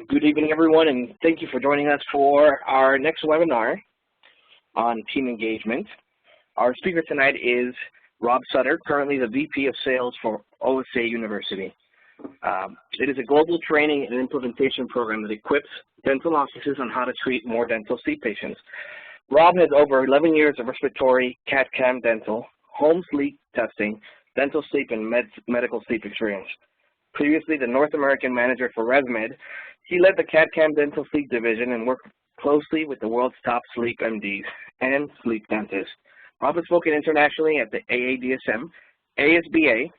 Good evening, everyone, and thank you for joining us for our next webinar on team engagement. Our speaker tonight is Rob Suter, currently the VP of Sales for OSA University. It is a global training and implementation program that equips dental offices on how to treat more dental sleep patients. Rob has over 11 years of respiratory, CAD/CAM dental, home sleep testing, dental sleep, and medical sleep experience. Previously the North American manager for ResMed, he led the CAD/CAM dental sleep division and worked closely with the world's top sleep MDs and sleep dentists. Rob has spoken internationally at the AADSM, ASBA,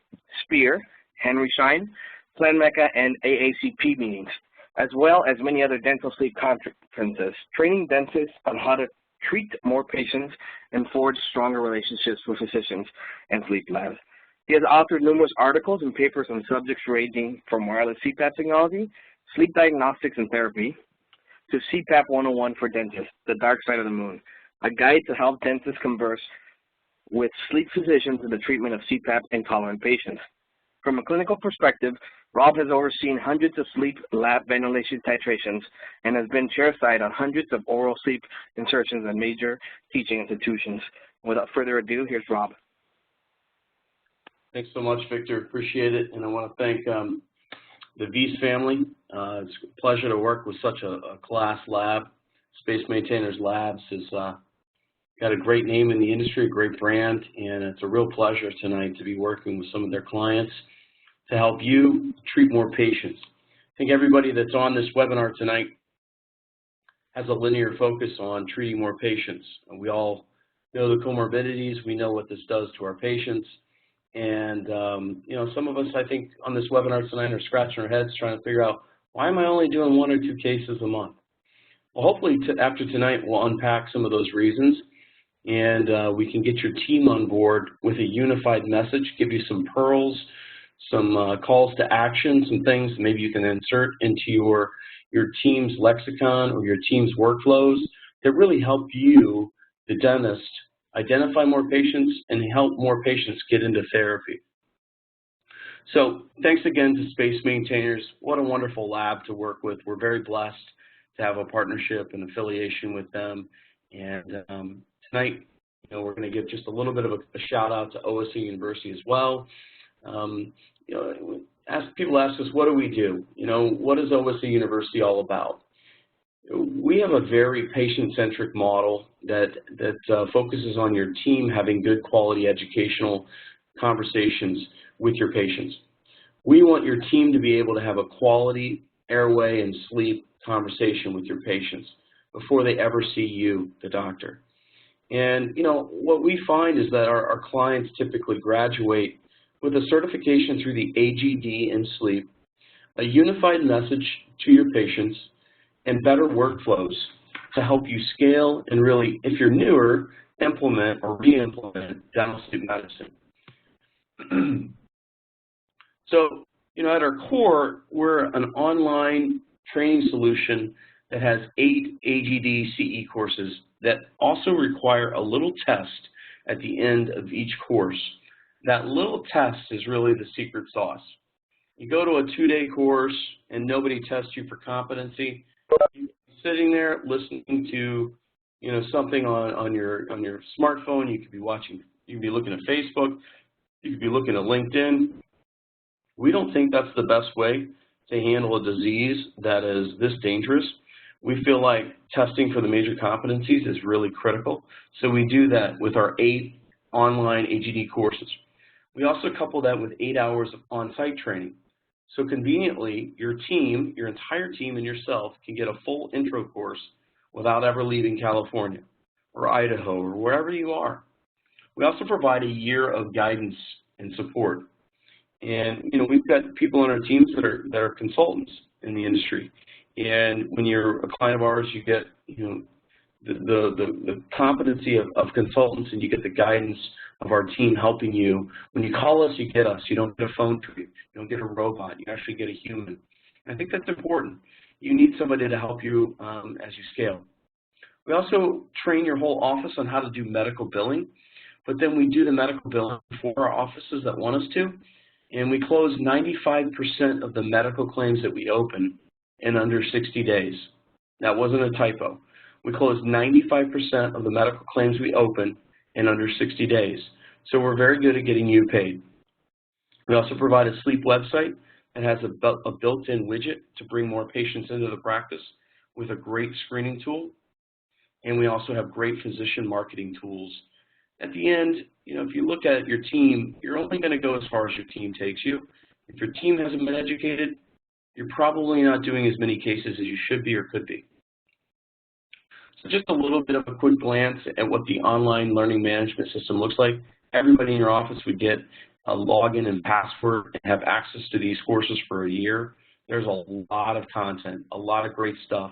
SPEAR, Henry Schein, Plan Mecca, and AACP meetings, as well as many other dental sleep conferences, training dentists on how to treat more patients and forge stronger relationships with physicians and sleep labs. He has authored numerous articles and papers on subjects ranging from wireless CPAP technology, sleep diagnostics and therapy, to CPAP 101 for dentists, the dark side of the moon, a guide to help dentists converse with sleep physicians in the treatment of CPAP intolerant patients. From a clinical perspective, Rob has overseen hundreds of sleep lab ventilation titrations and has been chairside on hundreds of oral sleep insertions at major teaching institutions. Without further ado, here's Rob. Thanks so much, Victor. Appreciate it. And I want to thank the V's family. It's a pleasure to work with such a class lab. Space Maintainers Labs has got a great name in the industry, a great brand, and it's a real pleasure tonight to be working with some of their clients to help you treat more patients. I think everybody that's on this webinar tonight has a linear focus on treating more patients. We all know the comorbidities. We know what this does to our patients. And, you know, some of us, I think, on this webinar tonight are scratching our heads trying to figure out, why am I only doing 1 or 2 cases a month? Well, hopefully after tonight, we'll unpack some of those reasons, and we can get your team on board with a unified message, give you some pearls, some calls to action, some things maybe you can insert into your team's lexicon or your team's workflows that really help you, the dentist, identify more patients and help more patients get into therapy. So thanks again to Space Maintainers. What a wonderful lab to work with. We're very blessed to have a partnership and affiliation with them. And tonight, you know, we're going to give just a little bit of a shout out to OSA University as well. You know, people ask us, what do we do? You know, what is OSA University all about? We have a very patient-centric model that focuses on your team having good quality educational conversations with your patients. We want your team to be able to have a quality airway and sleep conversation with your patients before they ever see you, the doctor. And, you know, what we find is that our clients typically graduate with a certification through the AGD in sleep, a unified message to your patients, and better workflows to help you scale and really, if you're newer, implement or re-implement dental sleep medicine. So, you know, at our core, we're an online training solution that has 8 AGD CE courses that also require a little test at the end of each course. That little test is really the secret sauce. You go to a 2-day course and nobody tests you for competency. You're sitting there listening to, you know, something on your smartphone. You could be watching, you could be looking at Facebook, you could be looking at LinkedIn. We don't think that's the best way to handle a disease that is this dangerous. We feel like testing for the major competencies is really critical. So we do that with our 8 online AGD courses. We also couple that with 8 hours of on-site training. So conveniently, your team, your entire team and yourself can get a full intro course without ever leaving California or Idaho or wherever you are. We also provide a year of guidance and support. And, you know, we've got people on our teams that are consultants in the industry. And when you're a client of ours, you get, you know, the competency of consultants, and you get the guidance of our team helping you. When you call us, you get us. You don't get a phone tree. You don't get a robot. You actually get a human. And I think that's important. You need somebody to help you as you scale. We also train your whole office on how to do medical billing, but then we do the medical billing for our offices that want us to, and we close 95% of the medical claims that we open in under 60 days. That wasn't a typo. We closed 95% of the medical claims we open in under 60 days. So we're very good at getting you paid. We also provide a sleep website that has a built-in widget to bring more patients into the practice with a great screening tool. And we also have great physician marketing tools. At the end, if you look at your team, you're only going to go as far as your team takes you. If your team hasn't been educated, you're probably not doing as many cases as you should be or could be. So just a little bit of a quick glance at what the online learning management system looks like. Everybody in your office would get a login and password and have access to these courses for a year. There's a lot of content, a lot of great stuff.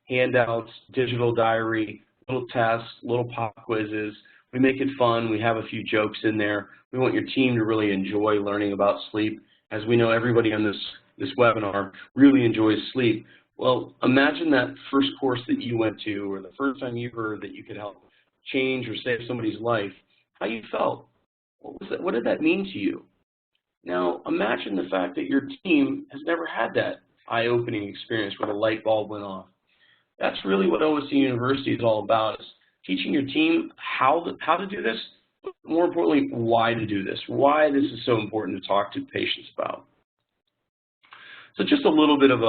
Handouts, digital diary, little tests, little pop quizzes. We make it fun. We have a few jokes in there. We want your team to really enjoy learning about sleep. As we know, everybody on this webinar really enjoys sleep. Well, imagine that first course that you went to or the first time you heard that you could help change or save somebody's life, how you felt. What did that mean to you? Now, imagine the fact that your team has never had that eye-opening experience where the light bulb went off. That's really what OSC University is all about, is teaching your team how to do this, but more importantly, why to do this, why this is so important to talk to patients about. So just a little bit of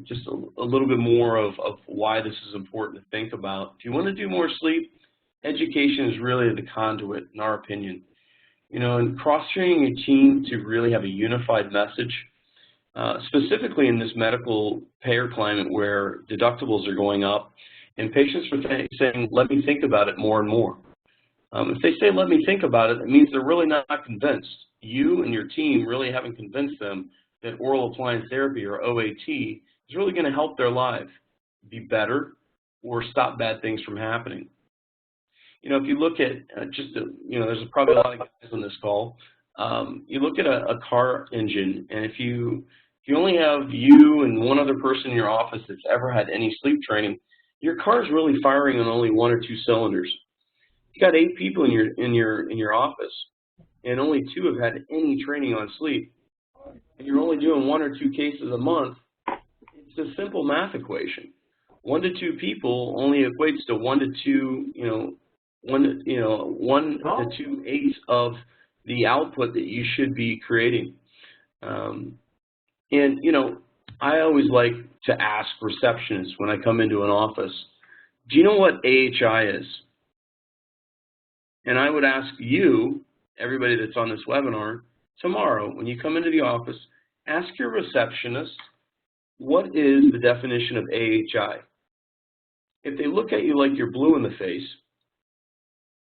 just a little bit more of why this is important to think about. If you want to do more sleep, education is really the conduit, in our opinion. And cross-training your team to really have a unified message, specifically in this medical payer climate where deductibles are going up and patients are saying, let me think about it more and more. If they say, let me think about it, it means they're really not convinced. You and your team really haven't convinced them that oral appliance therapy, or OAT, is really going to help their life be better or stop bad things from happening. If you look at there's probably a lot of guys on this call. You look at a car engine, and if you only have you and one other person in your office that's ever had any sleep training, your car is really firing on only 1 or 2 cylinders. You got 8 people in your office, and only 2 have had any training on sleep, and you're only doing 1 or 2 cases a month. It's a simple math equation. 1 to 2 people only equates to 1 to 2, 1 to 2 eighths of the output that you should be creating. I always like to ask receptionists when I come into an office, do you know what AHI is? And I would ask you, everybody that's on this webinar, tomorrow when you come into the office, ask your receptionist, what is the definition of AHI? If they look at you like you're blue in the face,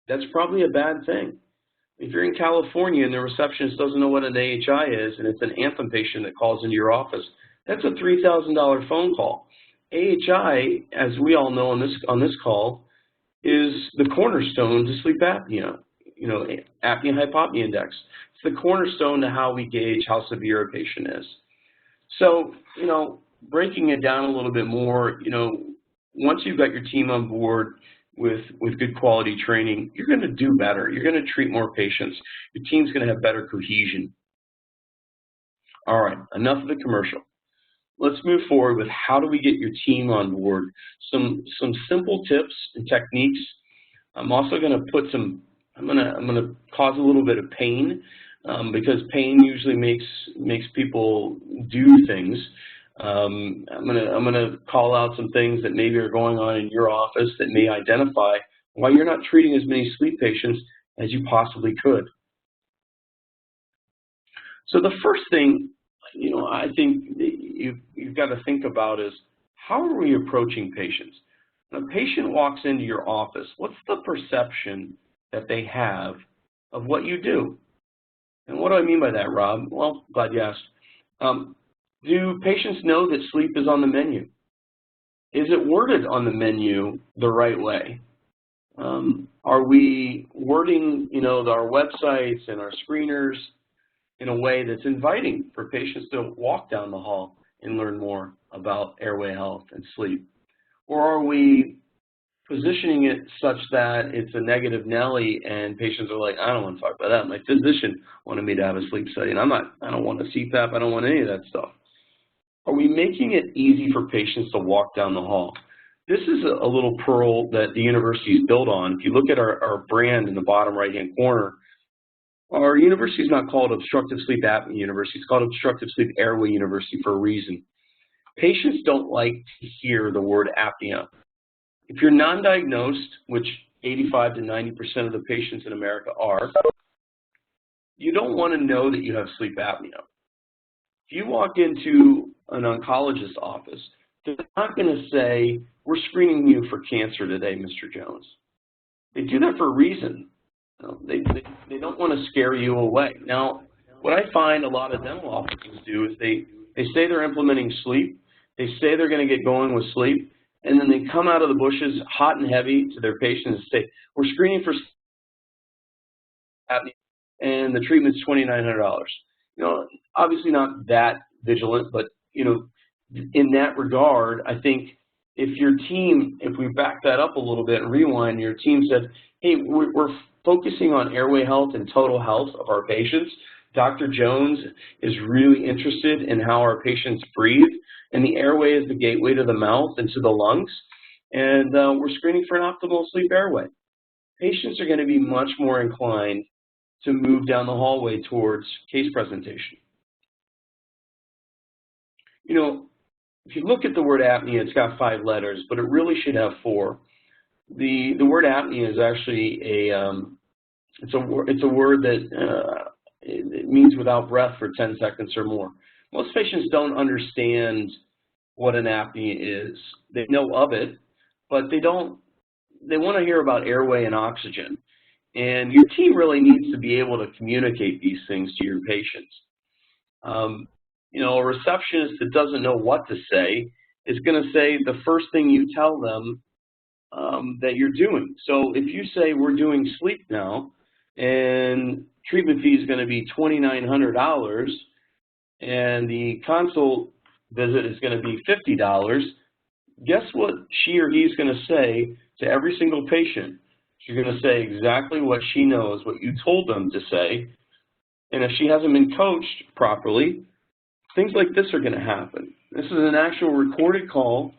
that's probably a bad thing. If you're in California and the receptionist doesn't know what an AHI is, and it's an Anthem patient that calls into your office, that's a $3,000 phone call. AHI, as we all know on this call, is the cornerstone to sleep apnea, apnea-hypopnea index. It's the cornerstone to how we gauge how severe a patient is. So, breaking it down a little bit more, once you've got your team on board with good quality training, you're going to do better. You're going to treat more patients. Your team's going to have better cohesion. All right, enough of the commercial. Let's move forward with how do we get your team on board. Some simple tips and techniques. I'm also going to put I'm going to cause a little bit of pain because pain usually makes people do things. I'm gonna call out some things that maybe are going on in your office that may identify why you're not treating as many sleep patients as you possibly could. So the first thing, I think you've got to think about is, how are we approaching patients? When a patient walks into your office, what's the perception that they have of what you do? And what do I mean by that, Rob? Well, glad you asked. Do patients know that sleep is on the menu? Is it worded on the menu the right way? Are we wording, our websites and our screeners in a way that's inviting for patients to walk down the hall and learn more about airway health and sleep? Or are we positioning it such that it's a negative Nelly and patients are like, I don't want to talk about that. My physician wanted me to have a sleep study, and I don't want a CPAP. I don't want any of that stuff. Are we making it easy for patients to walk down the hall? This is a little pearl that the university is built on. If you look at our brand in the bottom right-hand corner, our university is not called Obstructive Sleep Apnea University. It's called Obstructive Sleep Airway University for a reason. Patients don't like to hear the word apnea. If you're non-diagnosed, which 85 to 90% of the patients in America are, you don't want to know that you have sleep apnea. If you walk into an oncologist's office, they're not going to say, we're screening you for cancer today, Mr. Jones. They do that for a reason. They don't want to scare you away. Now, what I find a lot of dental offices do is they say they're implementing sleep, they say they're going to get going with sleep, and then they come out of the bushes hot and heavy to their patients and say, we're screening for apnea, and the treatment's $2,900. You know, obviously not that vigilant, but, you know, in that regard, I think if your team, if we back that up a little bit and rewind, your team said, hey, we're focusing on airway health and total health of our patients. Dr. Jones is really interested in how our patients breathe, and the airway is the gateway to the mouth and to the lungs, and we're screening for an optimal sleep airway. Patients are going to be much more inclined to move down the hallway towards case presentation. You know, if you look at the word apnea, it's got 5 letters, but it really should have 4. The word apnea is actually it's a word that it means without breath for 10 seconds or more. Most patients don't understand what an apnea is. They know of it, but they want to hear about airway and oxygen. And your team really needs to be able to communicate these things to your patients. You know, a receptionist that doesn't know what to say is going to say the first thing you tell them that you're doing. So if you say we're doing sleep now and treatment fee is going to be $2,900 and the consult visit is going to be $50, guess what she or he is going to say to every single patient? She's going to say exactly what she knows, what you told them to say. And if she hasn't been coached properly, things like this are going to happen. This is an actual recorded call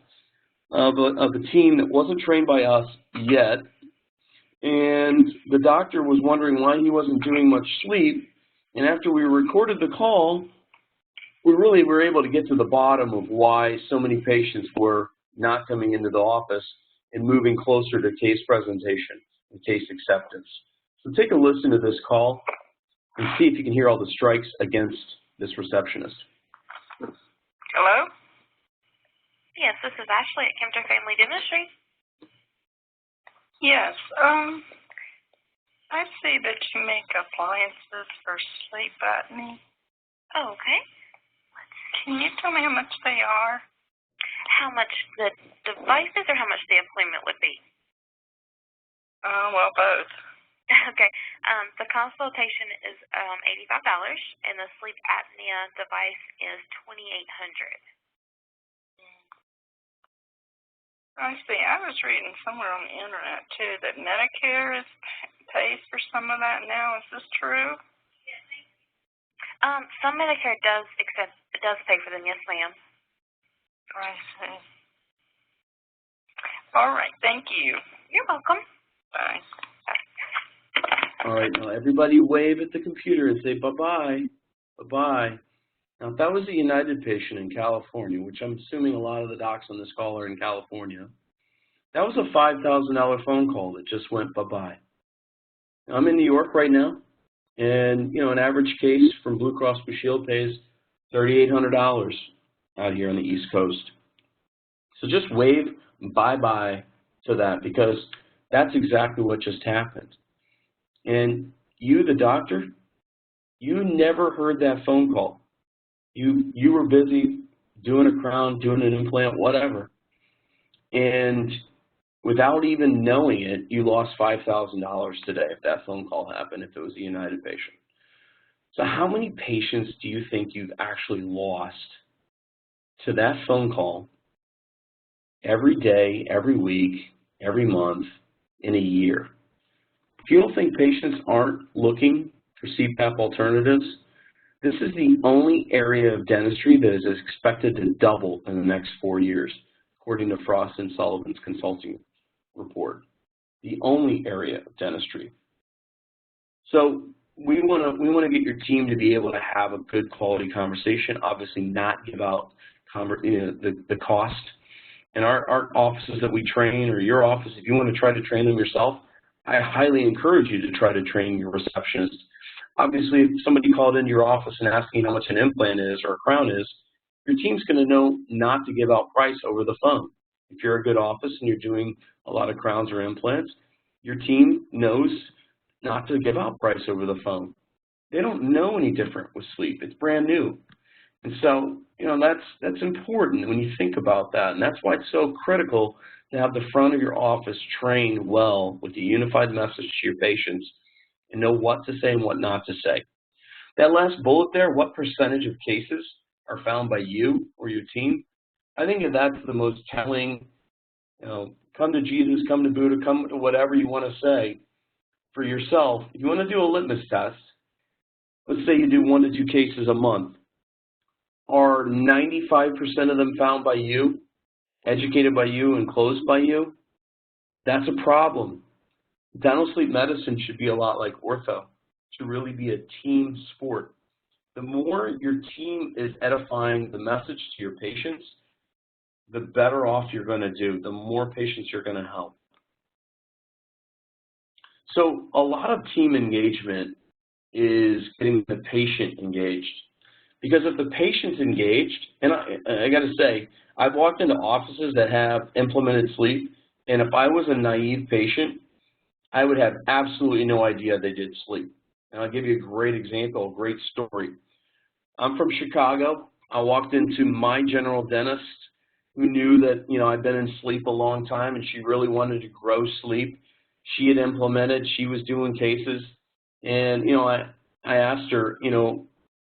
of a team that wasn't trained by us yet, and the doctor was wondering why he wasn't doing much sleep, and after we recorded the call, we really were able to get to the bottom of why so many patients were not coming into the office and moving closer to case presentation and case acceptance. So take a listen to this call and see if you can hear all the strikes against this receptionist. Hello? Yes, this is Ashley at Kempter Family Dentistry. Yes, I see that you make appliances for sleep apnea. Oh, okay. Can you tell me how much they are? How much the devices or how much the appointment would be? Well, both. Okay. The consultation is $85, and the sleep apnea device is $2,800. I see. I was reading somewhere on the internet too that Medicare pays for some of that now. Is this true? Some Medicare does pay for them. Yes, ma'am. I see. All right. Thank you. You're welcome. Bye. All right, now everybody wave at the computer and say bye-bye, bye-bye. Now, if that was a United patient in California, which I'm assuming a lot of the docs on this call are in California, that was a $5,000 phone call that just went bye-bye. I'm in New York right now, and, you know, an average case from Blue Cross Blue Shield pays $3,800 out here on the East Coast. So just wave bye-bye to that, because that's exactly what just happened. And you, the doctor, you never heard that phone call. You were busy doing a crown, doing an implant, whatever. And without even knowing it, you lost $5,000 today if that phone call happened, if it was a United patient. So how many patients do you think you've actually lost to that phone call every day, every week, every month, in a year? If you don't think patients aren't looking for CPAP alternatives, This is the only area of dentistry that is expected to double in the next 4 years, according to Frost and Sullivan's consulting report. The only area of dentistry. So we want to get your team to be able to have a good quality conversation. Obviously, not give out the cost. And our offices that we train, or your office, if you want to try to train them yourself, I highly encourage you to try to train your receptionist. Obviously, if somebody called into your office and asking how much an implant is or a crown is, your team's going to know not to give out price over the phone. If you're a good office and you're doing a lot of crowns or implants, your team knows not to give out price over the phone. They don't know any different with sleep. It's brand new. And so, that's important when you think about that. And that's why it's so critical to have the front of your office trained well with a unified message to your patients and know what to say and what not to say. That last bullet there, what percentage of cases are found by you or your team? I think that's the most telling, come to Jesus, come to Buddha, come to whatever you want to say for yourself. If you want to do a litmus test, let's say you do 1 to 2 cases a month. Are 95% of them found by you, educated by you, and closed by you? That's a problem. Dental sleep medicine should be a lot like ortho. It should really be a team sport. The more your team is edifying the message to your patients, the better off you're going to do, the more patients you're going to help. So a lot of team engagement is getting the patient engaged. Because if the patient's engaged, and I got to say, I've walked into offices that have implemented sleep, and if I was a naive patient, I would have absolutely no idea they did sleep. And I'll give you a great example, a great story. I'm from Chicago. I walked into my general dentist who knew that, I'd been in sleep a long time and she really wanted to grow sleep. She had implemented, she was doing cases, and, I asked her,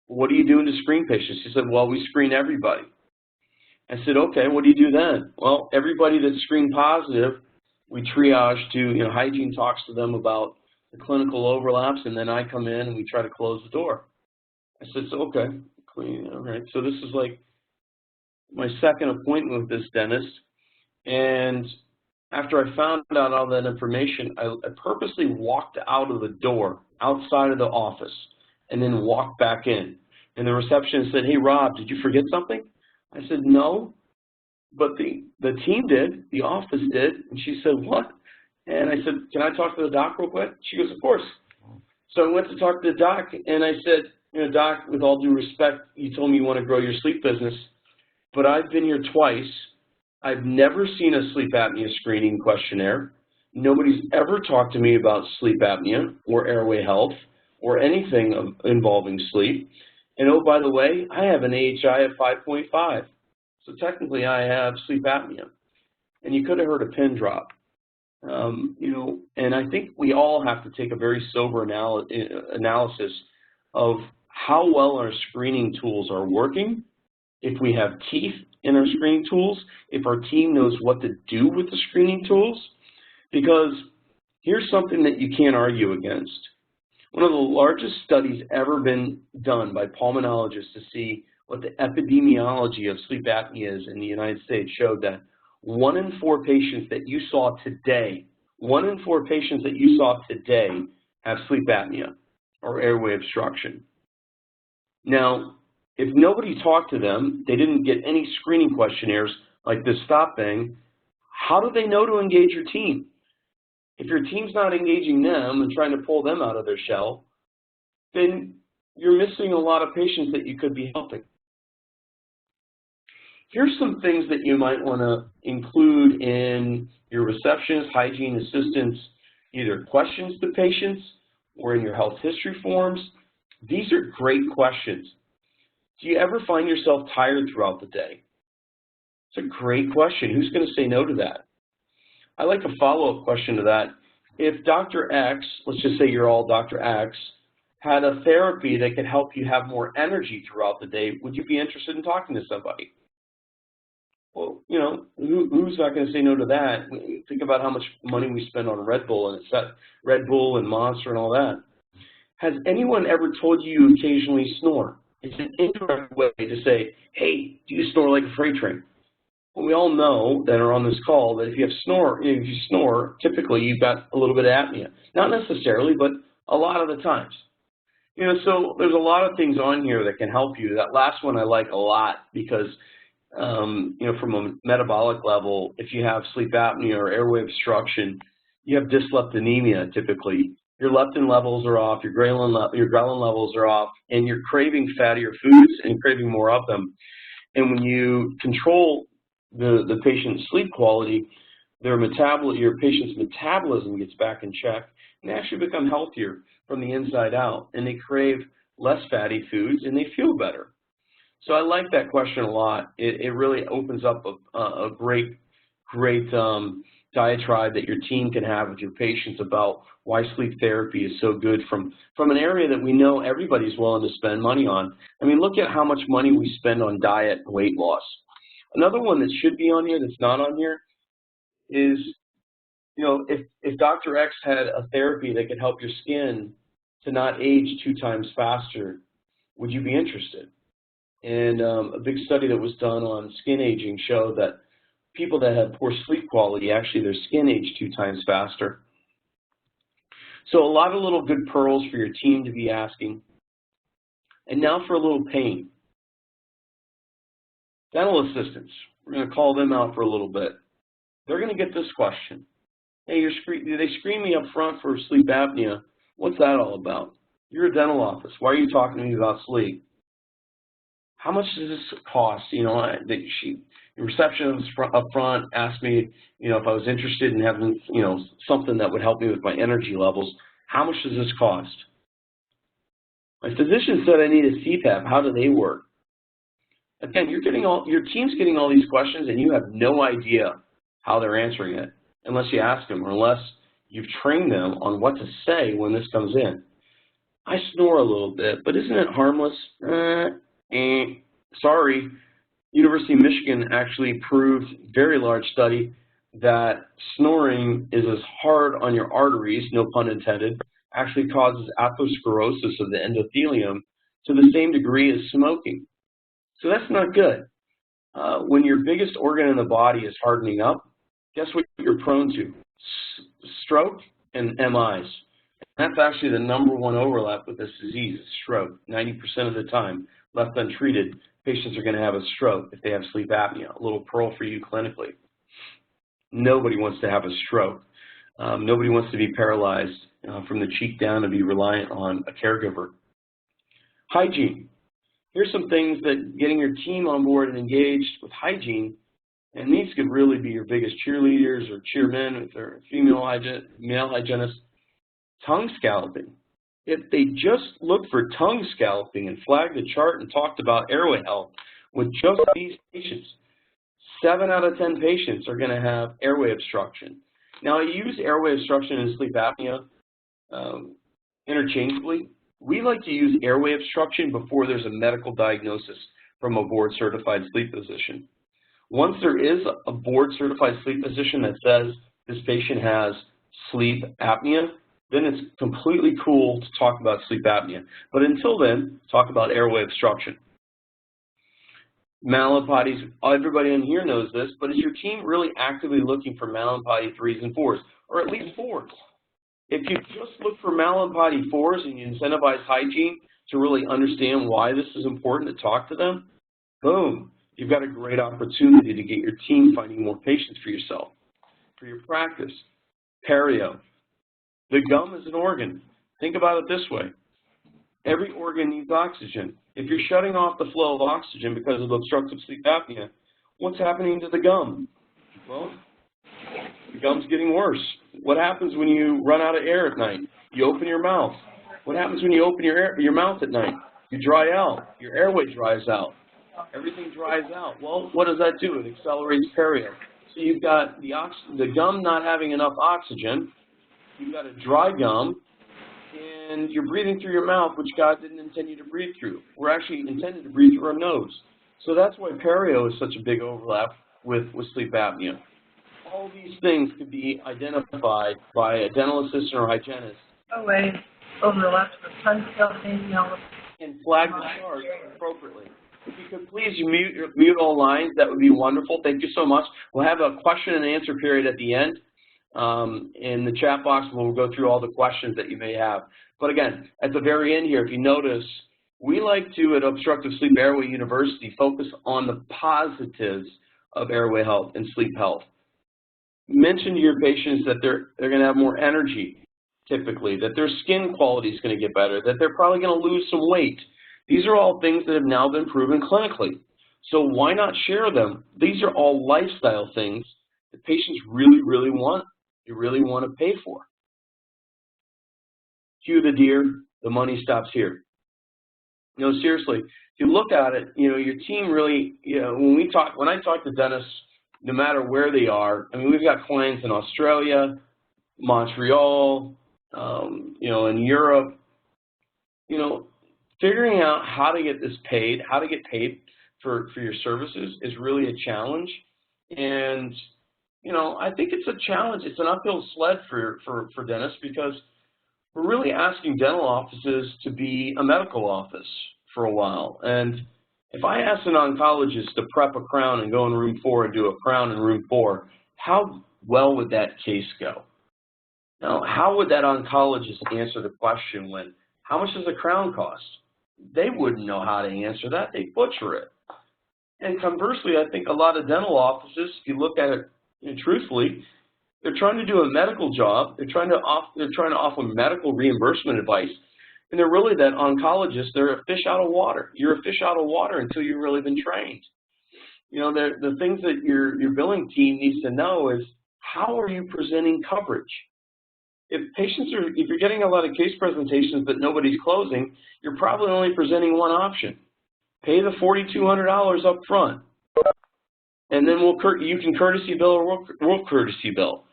what are you doing to screen patients? She said, well, we screen everybody. I said, okay, what do you do then? Well, everybody that's screened positive, we triage to, hygiene talks to them about the clinical overlaps, and then I come in and we try to close the door. I said, so, okay, clean, all right. So this is like my second appointment with this dentist, and after I found out all that information, I purposely walked out of the door, outside of the office, and then walked back in. And the receptionist said, hey, Rob, did you forget something? I said, no, but the team did, the office did. And she said, what? And I said, can I talk to the doc real quick? She goes, of course. So I went to talk to the doc, and I said, doc, with all due respect, you told me you want to grow your sleep business, but I've been here twice. I've never seen a sleep apnea screening questionnaire. Nobody's ever talked to me about sleep apnea or airway health or anything involving sleep. And oh, by the way, I have an AHI of 5.5. So technically I have sleep apnea. And you could have heard a pin drop. And I think we all have to take a very sober analysis of how well our screening tools are working, if we have teeth in our screening tools, if our team knows what to do with the screening tools, because here's something that you can't argue against. One of the largest studies ever been done by pulmonologists to see what the epidemiology of sleep apnea is in the United States showed that 1 in 4 patients that you saw today, 1 in 4 patients that you saw today have sleep apnea or airway obstruction. Now, if nobody talked to them, they didn't get any screening questionnaires like this stop thing, how do they know to engage your team? If your team's not engaging them and trying to pull them out of their shell, then you're missing a lot of patients that you could be helping. Here's some things that you might want to include in your receptionist, hygiene assistants, either questions to patients or in your health history forms. These are great questions. Do you ever find yourself tired throughout the day? It's a great question. Who's going to say no to that? I like a follow-up question to that. If Dr. X, let's just say you're all Dr. X, had a therapy that could help you have more energy throughout the day, would you be interested in talking to somebody? Well, who's not going to say no to that? Think about how much money we spend on Red Bull and Monster and all that. Has anyone ever told you occasionally snore? It's an indirect way to say, hey, do you snore like a freight train? Well, we all know that are on this call that if you snore, typically you've got a little bit of apnea. Not necessarily, but a lot of the times. So there's a lot of things on here that can help you. That last one I like a lot because, from a metabolic level, if you have sleep apnea or airway obstruction, you have dyslipidemia typically. Your leptin levels are off, your ghrelin levels are off, and you're craving fattier foods and craving more of them. And when you control the patient's sleep quality, your patient's metabolism gets back in check, and they actually become healthier from the inside out, and they crave less fatty foods, and they feel better. So I like that question a lot. It really opens up a great diatribe that your team can have with your patients about why sleep therapy is so good from an area that we know everybody's willing to spend money on. I mean, look at how much money we spend on diet and weight loss. Another one that should be on here that's not on here is, if Dr. X had a therapy that could help your skin to not age 2 times faster, would you be interested? And a big study that was done on skin aging showed that people that have poor sleep quality, actually their skin aged 2 times faster. So a lot of little good pearls for your team to be asking. And now for a little pain. Dental assistants, we're going to call them out for a little bit. They're going to get this question. Hey, they screen me up front for sleep apnea. What's that all about? You're a dental office. Why are you talking to me about sleep? How much does this cost? The receptionist up front asked me, if I was interested in having, something that would help me with my energy levels. How much does this cost? My physician said I need a CPAP. How do they work? Again, your team's getting all these questions, and you have no idea how they're answering it unless you ask them or unless you've trained them on what to say when this comes in. I snore a little bit, but isn't it harmless? Sorry. University of Michigan actually proved, very large study, that snoring is as hard on your arteries, no pun intended, actually causes atherosclerosis of the endothelium to the same degree as smoking. So that's not good. When your biggest organ in the body is hardening up, guess what you're prone to? Stroke and MIs. That's actually the #1 overlap with this disease, is stroke. 90% of the time, left untreated, patients are going to have a stroke if they have sleep apnea. A little pearl for you clinically. Nobody wants to have a stroke. Nobody wants to be paralyzed from the cheek down and be reliant on a caregiver. Hygiene. Here's some things that getting your team on board and engaged with hygiene, and these could really be your biggest cheerleaders or cheermen if they're male hygienists. Tongue scalloping. If they just looked for tongue scalloping and flagged the chart and talked about airway health with just these patients, 7 out of 10 patients are going to have airway obstruction. Now, I use airway obstruction and sleep apnea interchangeably. We like to use airway obstruction before there's a medical diagnosis from a board-certified sleep physician. Once there is a board-certified sleep physician that says this patient has sleep apnea, then it's completely cool to talk about sleep apnea. But until then, talk about airway obstruction. Mallampathies, everybody in here knows this, but is your team really actively looking for Mallampathy 3s and 4s, or at least 4s? If you just look for Mallampathy 4s and you incentivize hygiene to really understand why this is important to talk to them, boom, you've got a great opportunity to get your team finding more patients for yourself, for your practice. Perio. The gum is an organ. Think about it this way. Every organ needs oxygen. If you're shutting off the flow of oxygen because of obstructive sleep apnea, what's happening to the gum? Well, the gum's getting worse. What happens when you run out of air at night? You open your mouth. What happens when you open your mouth at night? You dry out. Your airway dries out. Everything dries out. Well, what does that do? It accelerates perio. So you've got the gum not having enough oxygen. You've got a dry gum, and you're breathing through your mouth, which God didn't intend you to breathe through. We're actually intended to breathe through our nose. So that's why perio is such a big overlap with sleep apnea. All these things could be identified by a dental assistant or hygienist. Oh, wait. Overlaps with tongue scalloping, and flag the charge appropriately. If you could please mute all lines, that would be wonderful. Thank you so much. We'll have a question and answer period at the end. In the chat box, we'll go through all the questions that you may have. But again, at the very end here, if you notice, we like to, at Obstructive Sleep Airway University, focus on the positives of airway health and sleep health. Mention to your patients that they're going to have more energy, typically, that their skin quality is going to get better, that they're probably going to lose some weight. These are all things that have now been proven clinically. So why not share them? These are all lifestyle things that patients really, really want. They really want to pay for. Cue the deer, the money stops here. No, seriously, if you look at it, your team really, when I talk to dentists, no matter where they are, I mean, we've got clients in Australia, Montreal, in Europe, figuring out how to get this paid, how to get paid for your services is really a challenge. And, I think it's a challenge. It's an uphill sled for dentists because we're really asking dental offices to be a medical office for a while. And if I ask an oncologist to prep a crown and go in room 4 and do a crown in room 4, how well would that case go? Now, how would that oncologist answer the question when, how much does a crown cost? They wouldn't know how to answer that. They'd butcher it. And conversely, I think a lot of dental offices, if you look at it truthfully, they're trying to do a medical job. They're trying to offer medical reimbursement advice. And they're really that oncologist. They're a fish out of water. You're a fish out of water until you've really been trained. The things that your billing team needs to know is, how are you presenting coverage? If you're getting a lot of case presentations but nobody's closing, you're probably only presenting one option. Pay the $4,200 up front, and then you can courtesy bill or we'll courtesy bill.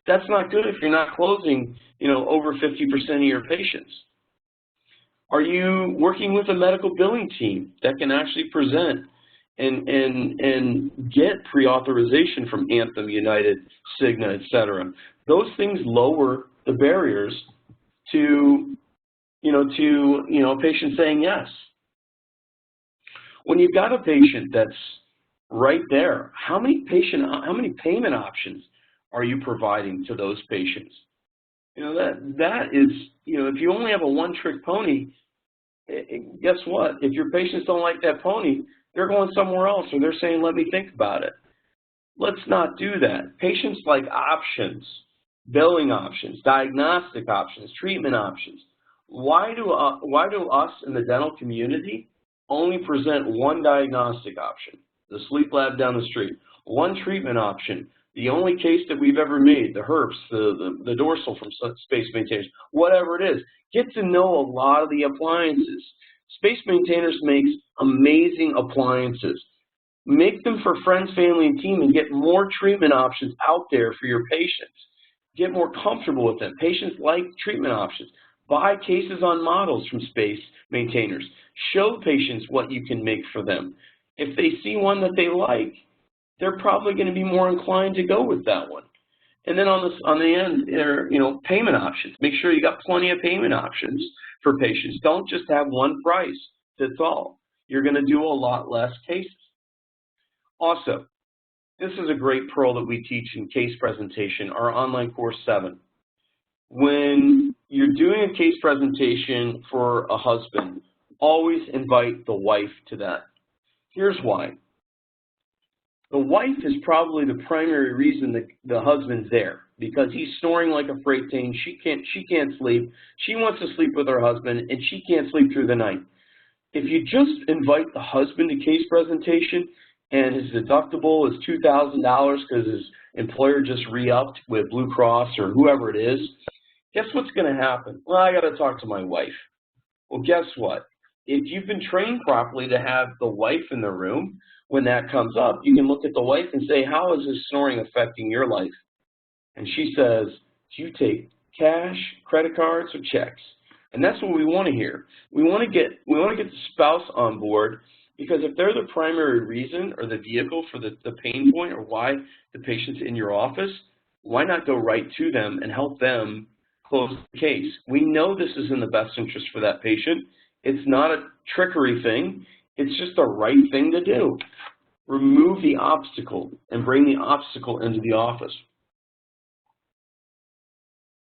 That's not good if you're not closing, over 50% of your patients. Are you working with a medical billing team that can actually present and get pre-authorization from Anthem, United, Cigna, et cetera? Those things lower the barriers to a patient saying yes. When you've got a patient that's right there, how many payment options are you providing to those patients? That is, if you only have a one-trick pony, guess what? If your patients don't like that pony, they're going somewhere else, or they're saying, let me think about it. Let's not do that. Patients like options, billing options, diagnostic options, treatment options. Why do us in the dental community only present one diagnostic option, the sleep lab down the street, one treatment option, the only case that we've ever made, the herps, the dorsal from Space Maintainers, whatever it is? Get to know a lot of the appliances. Space Maintainers makes amazing appliances. Make them for friends, family, and team, and get more treatment options out there for your patients. Get more comfortable with them. Patients like treatment options. Buy cases on models from Space Maintainers. Show patients what you can make for them. If they see one that they like, they're probably going to be more inclined to go with that one. And then on the end, there are, payment options. Make sure you got plenty of payment options for patients. Don't just have one price fits all. You're going to do a lot less cases. Also, this is a great pearl that we teach in case presentation, our online course 7. When you're doing a case presentation for a husband, always invite the wife to that. Here's why. The wife is probably the primary reason that the husband's there, because he's snoring like a freight train. She can't sleep. She wants to sleep with her husband, and she can't sleep through the night. If you just invite the husband to case presentation and his deductible is $2,000 because his employer just re-upped with Blue Cross or whoever it is, guess what's going to happen? Well, I got to talk to my wife. Well, guess what? If you've been trained properly to have the wife in the room, when that comes up, you can look at the wife and say, how is this snoring affecting your life? And she says, do you take cash, credit cards, or checks? And that's what we want to hear. We want to get the spouse on board, because if they're the primary reason or the vehicle for the pain point or why the patient's in your office, why not go right to them and help them close the case? We know this is in the best interest for that patient, It's not a trickery thing. It's just the right thing to do. Remove the obstacle and bring the obstacle into the office.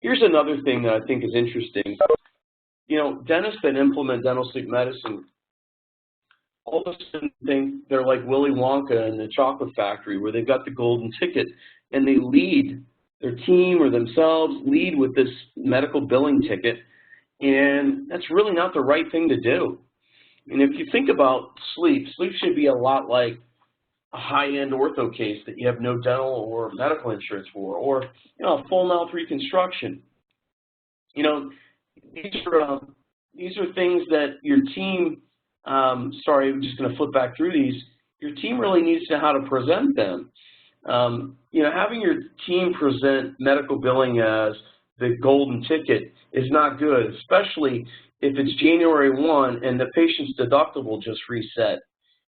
Here's another thing that I think is interesting. You know, dentists that implement dental sleep medicine all of a sudden think they're like Willy Wonka in the chocolate factory where they've got the golden ticket, and they lead, their team or themselves lead with this medical billing ticket, and that's really not the right thing to do. And if you think about sleep, sleep should be a lot like a high-end ortho case that you have no dental or medical insurance for, or a full mouth reconstruction. These are things that your team. Sorry, I'm just going to flip back through these. Your team really needs to know how to present them. Having your team present medical billing as the golden ticket is not good, especially if it's January 1 and the patient's deductible just reset.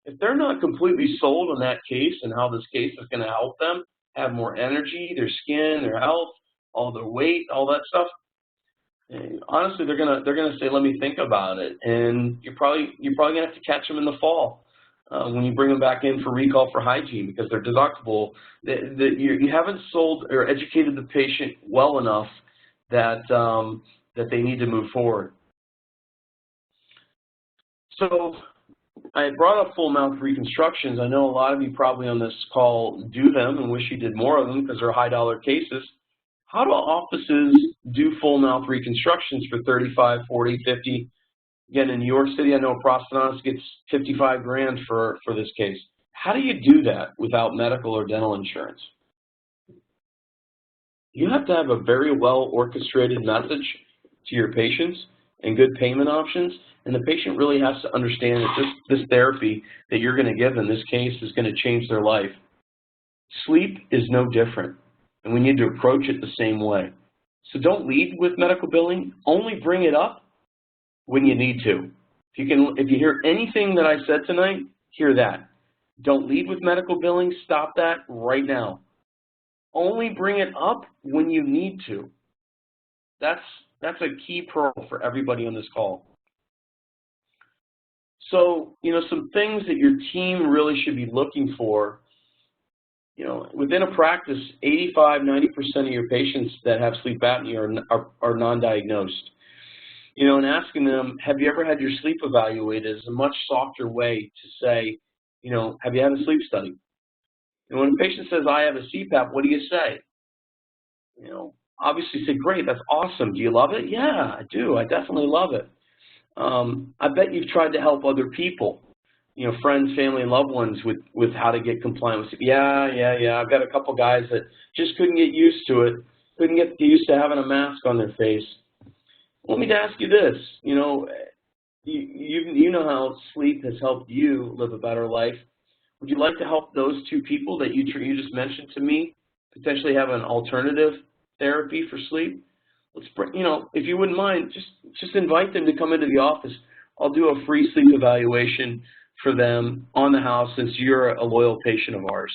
If they're not completely sold on that case and how this case is going to help them have more energy, their skin, their health, all their weight, all that stuff, honestly, they're gonna say, "Let me think about it," and you're probably gonna have to catch them in the fall when you bring them back in for recall for hygiene because their deductible. You haven't sold or educated the patient well enough that that they need to move forward. So I brought up full mouth reconstructions. I know a lot of you probably on this call do them and wish you did more of them because they're high-dollar cases. How do offices do full mouth reconstructions for $35, $40, $50? Again, in New York City, I know a prosthodontist gets $55 grand for this case. How do you do that without medical or dental insurance? You have to have a very well orchestrated message to your patients and good payment options, and the patient really has to understand that this therapy that you're going to give them, this case, is going to change their life. Sleep is no different, and we need to approach it the same way. So don't lead with medical billing. Only bring it up when you need to. If you hear anything that I said tonight, hear that. Don't lead with medical billing. Stop that right now. Only bring it up when you need to. That's a key pearl for everybody on this call. So, some things that your team really should be looking for. Within a practice, 85–90% of your patients that have sleep apnea are non-diagnosed. And asking them, have you ever had your sleep evaluated, is a much softer way to say, have you had a sleep study? And when a patient says, I have a CPAP, what do you say? Obviously say, great, that's awesome. Do you love it? Yeah, I do. I definitely love it. I bet you've tried to help other people, friends, family, and loved ones with how to get compliant with sleep. Yeah. I've got a couple guys that just couldn't get used to it, couldn't get used to having a mask on their face. Let me ask you this, you know how sleep has helped you live a better life. Would you like to help those two people that you just mentioned to me potentially have an alternative therapy for sleep? Let's, if you wouldn't mind, just invite them to come into the office. I'll do a free sleep evaluation for them on the house since you're a loyal patient of ours.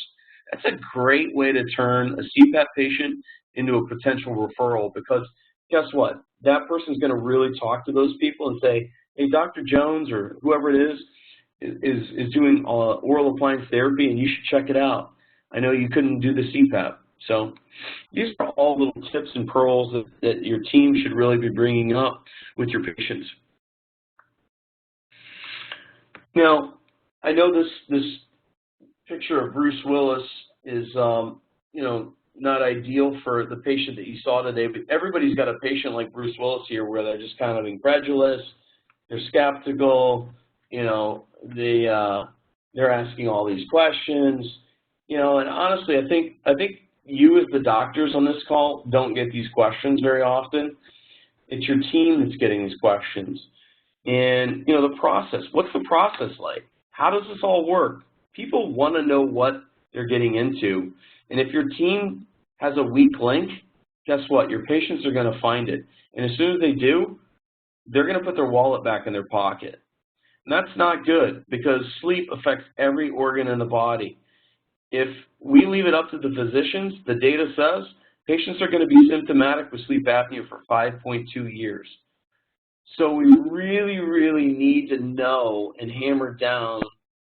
That's a great way to turn a CPAP patient into a potential referral because guess what? That person's going to really talk to those people and say, hey, Dr. Jones or whoever it is doing oral appliance therapy and you should check it out. I know you couldn't do the CPAP. So these are all little tips and pearls that your team should really be bringing up with your patients. Now, I know this picture of Bruce Willis is, not ideal for the patient that you saw today, but everybody's got a patient like Bruce Willis here where they're just kind of incredulous, they're skeptical, they're asking all these questions, and honestly, I think you as the doctors on this call don't get these questions very often. It's your team that's getting these questions. And, the process, what's the process like? How does this all work? People want to know what they're getting into. And if your team has a weak link, guess what? Your patients are going to find it. And as soon as they do, they're going to put their wallet back in their pocket. And that's not good because sleep affects every organ in the body. If we leave it up to the physicians, the data says patients are going to be symptomatic with sleep apnea for 5.2 years. So we really, really need to know and hammer down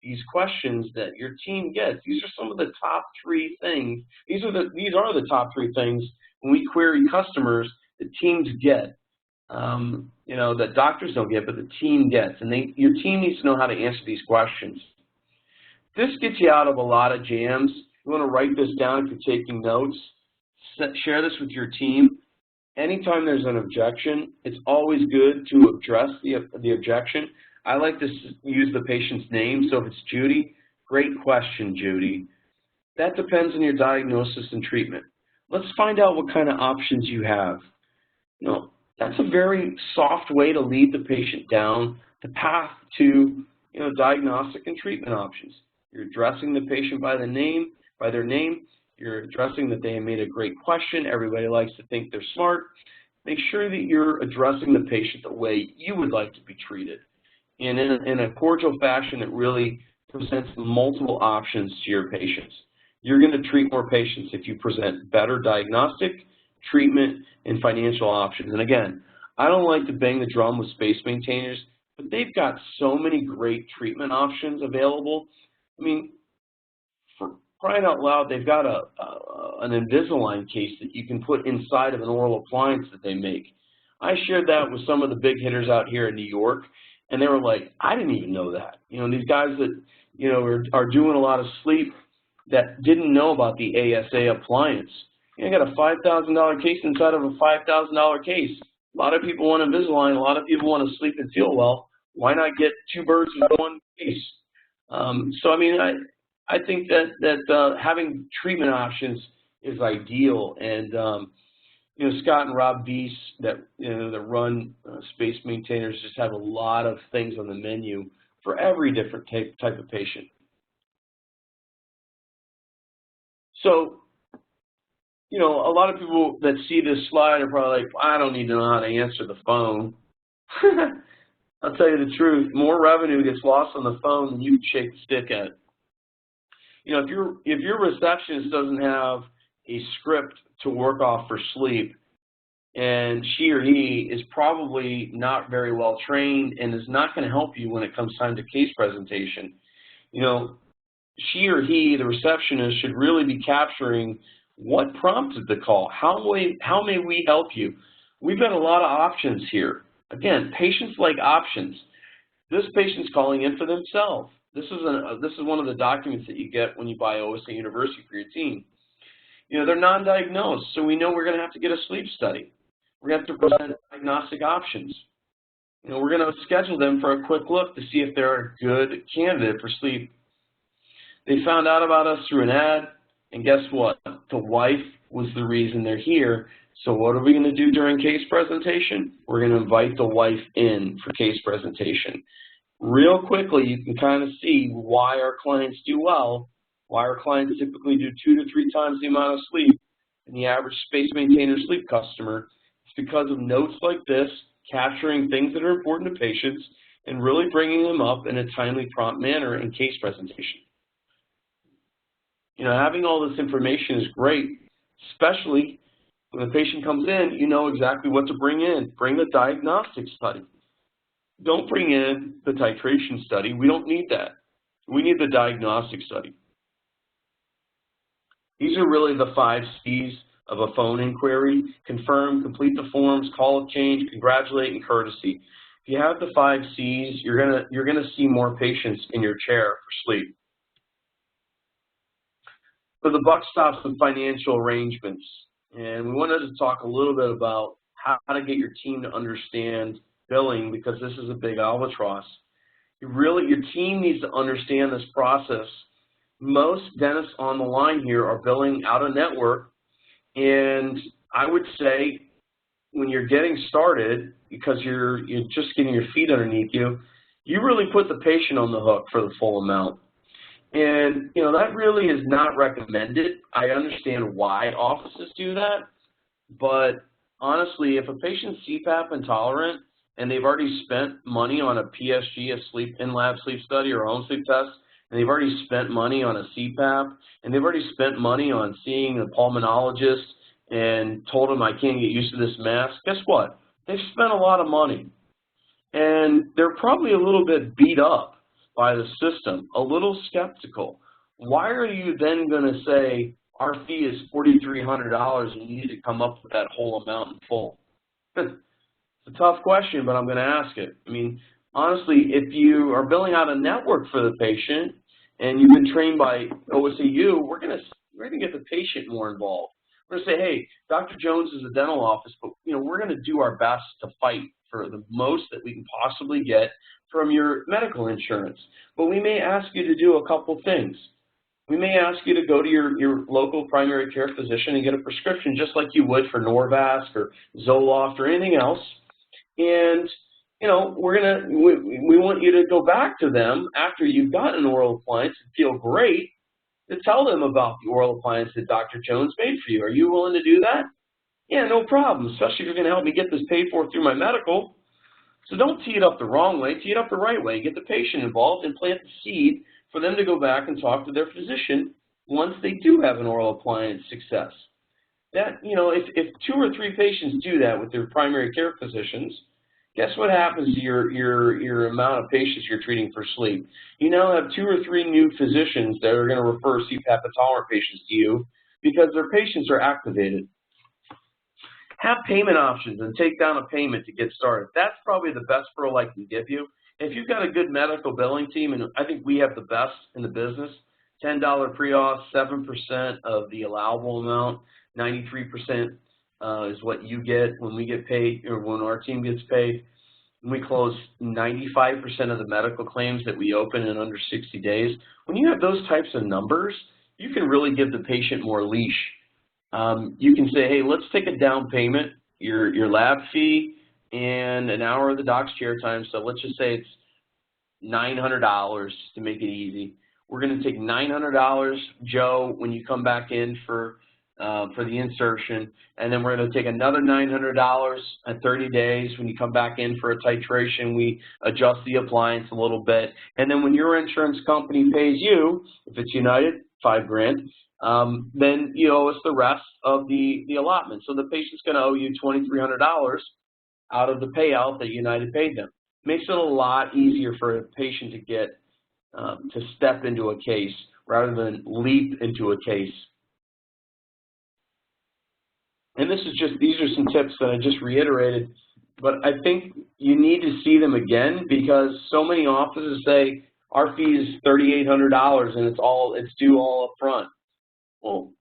these questions that your team gets. These are some of the top 3 things. These are the top 3 things when we query customers that teams get. You know, that doctors don't get, but the team gets. And your team needs to know how to answer these questions. This gets you out of a lot of jams. You want to write this down if you're taking notes. Share this with your team. Anytime there's an objection, it's always good to address the objection. I like to use the patient's name. So if it's Judy, great question, Judy. That depends on your diagnosis and treatment. Let's find out what kind of options you have. You know, that's a very soft way to lead the patient down the path to, you know, diagnostic and treatment options. You're addressing the patient by their name. You're addressing that they made a great question. Everybody likes to think they're smart. Make sure that you're addressing the patient the way you would like to be treated. And in a cordial fashion that really presents multiple options to your patients. You're going to treat more patients if you present better diagnostic, treatment, and financial options. And again, I don't like to bang the drum with space maintainers, but they've got so many great treatment options available. I mean, for crying out loud, they've got an Invisalign case that you can put inside of an oral appliance that they make. I shared that with some of the big hitters out here in New York, and they were like, I didn't even know that. You know, these guys that, you know, are doing a lot of sleep that didn't know about the ASA appliance. You got a $5,000 case inside of a $5,000 case. A lot of people want Invisalign. A lot of people want to sleep and feel well. Why not get 2 birds with 1 case? So, I mean, I think that having treatment options is ideal. And, you know, Scott and Rob Bies that run Space Maintainers just have a lot of things on the menu for every different type of patient. So, you know, a lot of people that see this slide are probably like, I don't need to know how to answer the phone. I'll tell you the truth, more revenue gets lost on the phone than you can shake the stick at. You know, if your receptionist doesn't have a script to work off for sleep, and she or he is probably not very well trained and is not going to help you when it comes time to case presentation, you know, she or he, the receptionist, should really be capturing what prompted the call. How may we help you? We've got a lot of options here. Again, patients like options. This patient's calling in for themselves. This is one of the documents that you get when you buy OSA University for your team. You know, they're non-diagnosed, so we know we're going to have to get a sleep study. We're going to have to present diagnostic options. You know, we're going to schedule them for a quick look to see if they're a good candidate for sleep. They found out about us through an ad, and guess what? The wife was the reason they're here. So what are we going to do during case presentation? We're going to invite the wife in for case presentation. Real quickly, you can kind of see why our clients do well, why our clients typically do 2 to 3 times the amount of sleep than the average Space Maintainer sleep customer. It's because of notes like this, capturing things that are important to patients, and really bringing them up in a timely, prompt manner in case presentation. You know, having all this information is great, especially when the patient comes in, you know exactly what to bring in. Bring the diagnostic study. Don't bring in the titration study. We don't need that. We need the diagnostic study. These are really the 5 C's of a phone inquiry: confirm, complete the forms, call of change, congratulate, and courtesy. If you have the 5 C's, you're gonna see more patients in your chair for sleep. So the buck stops with financial arrangements, and we wanted to talk a little bit about how to get your team to understand billing, because this is a big albatross. Your team needs to understand this process. Most dentists on the line here are billing out of network, and I would say when you're getting started, because you're just getting your feet underneath you, you really put the patient on the hook for the full amount. And, you know, that really is not recommended. I understand why offices do that, but honestly, if a patient's CPAP intolerant and they've already spent money on a PSG, a in-lab sleep study, or a home sleep test, and they've already spent money on a CPAP, and they've already spent money on seeing a pulmonologist and told them I can't get used to this mask, guess what? They've spent a lot of money. and they're probably a little bit beat up by the system, a little skeptical. Why are you then going to say our fee is $4,300 and you need to come up with that whole amount in full? It's a tough question, but I'm going to ask it. I mean, honestly, if you are billing out a network for the patient and you've been trained by OSAU, we're going to get the patient more involved. We're going to say, hey, Dr. Jones is a dental office, but we're going to do our best to fight for the most that we can possibly get from your medical insurance. But we may ask you to do a couple things. We may ask you to go to your local primary care physician and get a prescription just like you would for Norvasc or Zoloft or anything else. And we want you to go back to them after you've gotten an oral appliance and feel great to tell them about the oral appliance that Dr. Jones made for you. Are you willing to do that? Yeah, no problem, especially if you're going to help me get this paid for through my medical. So don't tee it up the wrong way, tee it up the right way. Get the patient involved and plant the seed for them to go back and talk to their physician once they do have an oral appliance success. That, if 2 or 3 patients do that with their primary care physicians, guess what happens to your amount of patients you're treating for sleep? You now have 2 or 3 new physicians that are going to refer CPAP intolerant patients to you because their patients are activated. Have payment options and take down a payment to get started. That's probably the best pearl I can give you. If you've got a good medical billing team, and I think we have the best in the business, $10 pre-auth, 7% of the allowable amount, 93% is what you get when we get paid, or when our team gets paid. And we close 95% of the medical claims that we open in under 60 days. When you have those types of numbers, you can really give the patient more leash. You can say, hey, let's take a down payment, your lab fee, and an hour of the doc's chair time. So let's just say it's $900 to make it easy. We're going to take $900, Joe, when you come back in for the insertion, and then we're going to take another $900 at 30 days. When you come back in for a titration, we adjust the appliance a little bit, and then when your insurance company pays you, if it's United, $5,000, then you owe us the rest of the allotment. So the patient's going to owe you $2,300 out of the payout that United paid them. Makes it a lot easier for a patient to get to step into a case rather than leap into a case. And these are some tips that I just reiterated, but I think you need to see them again because so many offices say our fee is $3,800 and it's due all up front. Well,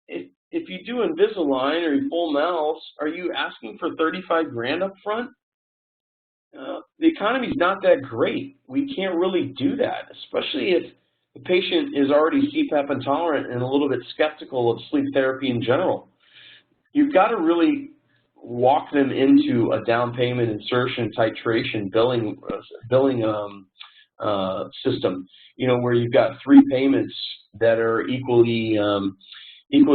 if you do Invisalign or you full mouths, are you asking for $35,000 up front? The economy's not that great. We can't really do that, especially if the patient is already CPAP intolerant and a little bit skeptical of sleep therapy in general. You've got to really walk them into a down payment insertion titration billing system, where you've got 3 payments that are equally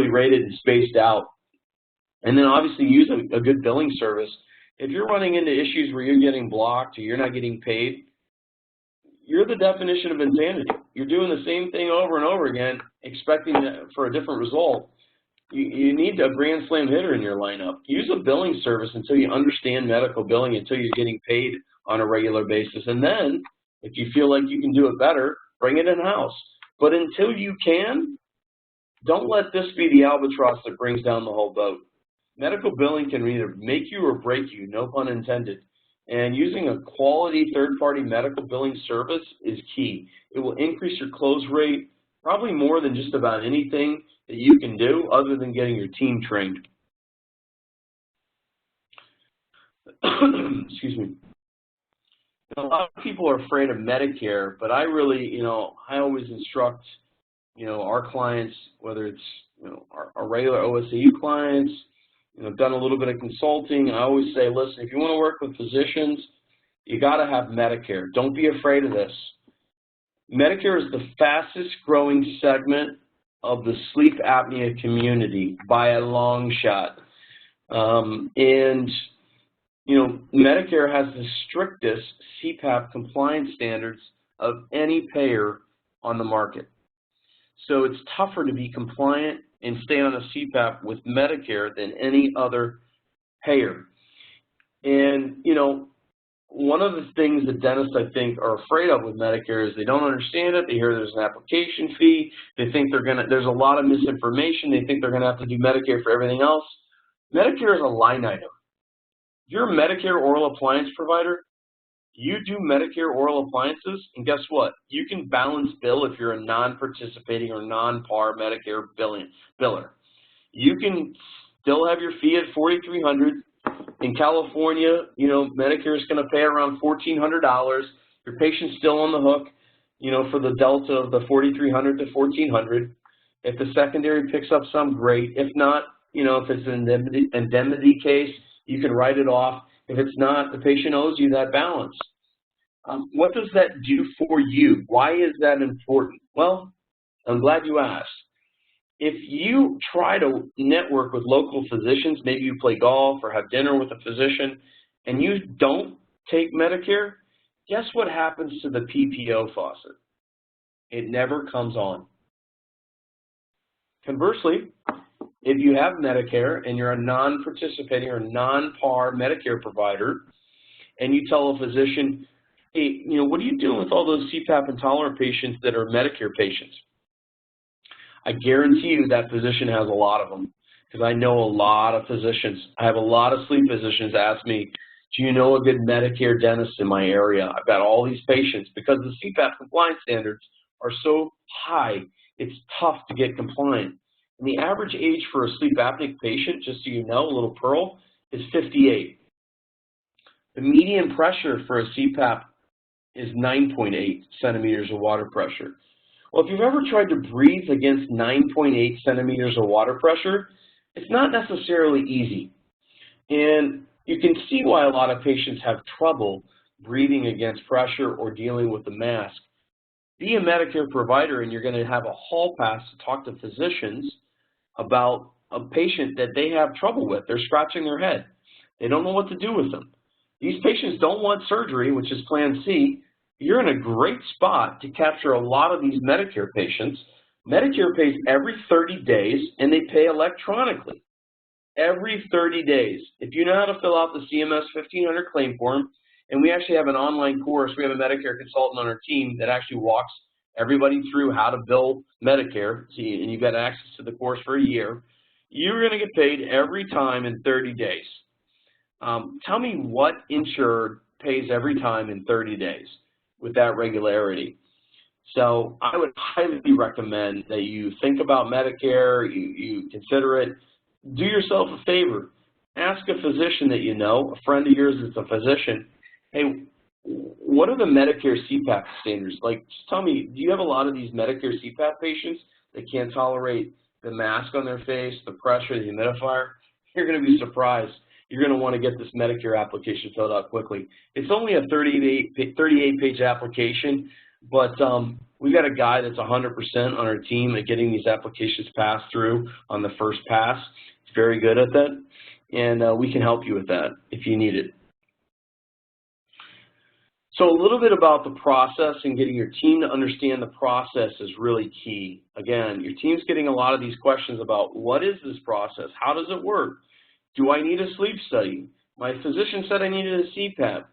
rated and spaced out. And then obviously use a good billing service. If you're running into issues where you're getting blocked or you're not getting paid, you're the definition of insanity. You're doing the same thing over and over again, expecting for a different result. You need a grand slam hitter in your lineup. Use a billing service until you understand medical billing, until you're getting paid on a regular basis. And then, if you feel like you can do it better, bring it in-house. But until you can, don't let this be the albatross that brings down the whole boat. Medical billing can either make you or break you, no pun intended. And using a quality third-party medical billing service is key. It will increase your close rate probably more than just about anything that you can do other than getting your team trained. Excuse me. A lot of people are afraid of Medicare, but I really, I always instruct, our clients, whether it's, our regular OSAU clients, done a little bit of consulting. I always say, listen, if you want to work with physicians, you got to have Medicare. Don't be afraid of this. Medicare is the fastest growing segment of the sleep apnea community by a long shot. Medicare has the strictest CPAP compliance standards of any payer on the market. So it's tougher to be compliant and stay on a CPAP with Medicare than any other payer. And, one of the things that dentists, I think, are afraid of with Medicare is they don't understand it. They hear there's an application fee. They think there's a lot of misinformation. They think they're going to have to do Medicare for everything else. Medicare is a line item. If you're a Medicare oral appliance provider, you do Medicare oral appliances, and guess what? You can balance bill if you're a non-participating or non-par Medicare biller. You can still have your fee at $4,300. In California, Medicare is going to pay around $1,400. Your patient's still on the hook, for the delta of the $4,300 to $1,400. If the secondary picks up some, great. If not, if it's an indemnity case, you can write it off. If it's not, the patient owes you that balance. What does that do for you? Why is that important? Well, I'm glad you asked. If you try to network with local physicians, maybe you play golf or have dinner with a physician, and you don't take Medicare, guess what happens to the PPO faucet? It never comes on. Conversely, if you have Medicare and you're a non-participating or non-par Medicare provider, and you tell a physician, hey, what are you doing with all those CPAP intolerant patients that are Medicare patients? I guarantee you that physician has a lot of them, because I know a lot of physicians. I have a lot of sleep physicians ask me, do you know a good Medicare dentist in my area? I've got all these patients. Because the CPAP compliance standards are so high, it's tough to get compliant. And the average age for a sleep apnea patient, just so you know, a little pearl, is 58. The median pressure for a CPAP is 9.8 centimeters of water pressure. Well, if you've ever tried to breathe against 9.8 centimeters of water pressure, it's not necessarily easy. And you can see why a lot of patients have trouble breathing against pressure or dealing with the mask. Be a Medicare provider and you're going to have a hall pass to talk to physicians about a patient that they have trouble with. They're scratching their head. They don't know what to do with them. These patients don't want surgery, which is Plan C. You're in a great spot to capture a lot of these Medicare patients. Medicare pays every 30 days, and they pay electronically every 30 days. If you know how to fill out the CMS 1500 claim form, and we actually have an online course, we have a Medicare consultant on our team that actually walks everybody through how to bill Medicare, and you've got access to the course for a year, you're going to get paid every time in 30 days. Tell me what insured pays every time in 30 days with that regularity. So I would highly recommend that you think about Medicare, you consider it. Do yourself a favor. Ask a physician that you know, a friend of yours that's a physician, hey, what are the Medicare CPAP standards? Like, just tell me, do you have a lot of these Medicare CPAP patients that can't tolerate the mask on their face, the pressure, the humidifier? You're going to be surprised. You're going to want to get this Medicare application filled out quickly. It's only a 38-page application, but we've got a guy that's 100% on our team at getting these applications passed through on the first pass. He's very good at that, and we can help you with that if you need it. So a little bit about the process and getting your team to understand the process is really key. Again, your team's getting a lot of these questions about what is this process? How does it work? Do I need a sleep study? My physician said I needed a CPAP.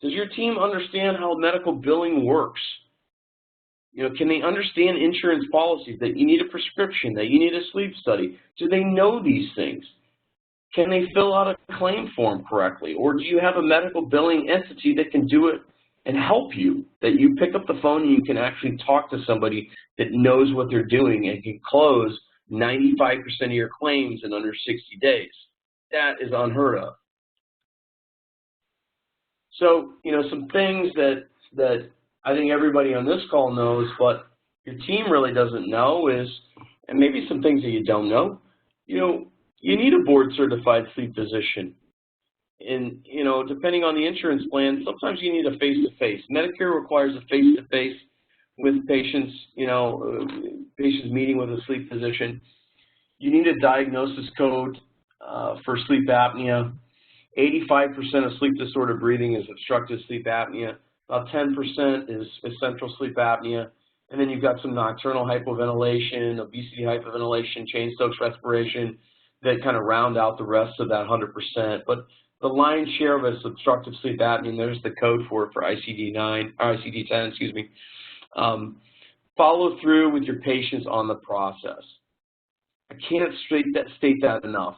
Does your team understand how medical billing works? Can they understand insurance policies, that you need a prescription, that you need a sleep study? Do they know these things? Can they fill out a claim form correctly? Or do you have a medical billing entity that can do it and help you, that you pick up the phone and you can actually talk to somebody that knows what they're doing and can close 95% of your claims in under 60 days? That is unheard of. So, some things that I think everybody on this call knows, but your team really doesn't know is, and maybe some things that you don't know, you need a board-certified sleep physician. And, depending on the insurance plan, sometimes you need a face-to-face. Medicare requires a face-to-face with patients, patients meeting with a sleep physician. You need a diagnosis code for sleep apnea. 85% of sleep disorder breathing is obstructive sleep apnea. About 10% is central sleep apnea. And then you've got some nocturnal hypoventilation, obesity hypoventilation, Cheyne-Stokes respiration that kind of round out the rest of that 100%. But the lion's share of it is obstructive sleep apnea, and there's the code for it for ICD-9, or ICD-10, excuse me. Follow through with your patients on the process. I can't state that enough.